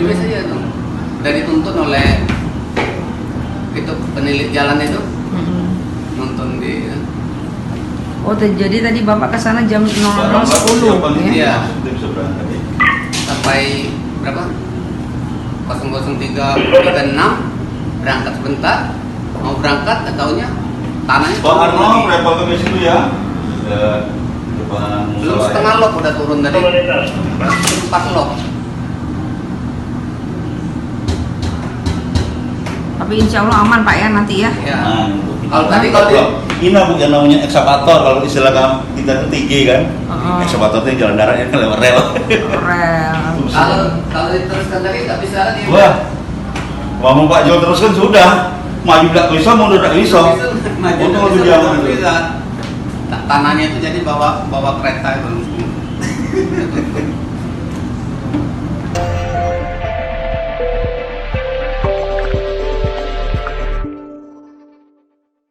optimis aja tuh. Udah dituntun oleh itu penilik jalan itu, nonton di. Oh, jadi tadi Bapak ke sana jam 00.10 Iya. ya? Sampai berapa? 00.336 berangkat sebentar. Mau berangkat, nggak taunya tanahnya. Bang Arno, repot ke situ ya. Belum setengah lok udah turun tadi. 4 lok. Tapi insya Allah aman Pak ya nanti ya? Ya. Nah, Kalau tadi kalau ini bukan namanya ekskavator, kalau istilah kita itu 3 kan. Ekskavator itu jalan daratnya kan lewat rel. Rel. kalau diteruskan tadi nggak bisa lagi. Wah, ngomong Pak Jo terus kan sudah maju tidak bisa, mundur tidak bisa. Maju Untung nggak lebih bisa, jauh nggak itu. bisa. Tanahnya itu jadi bawa kereta itu.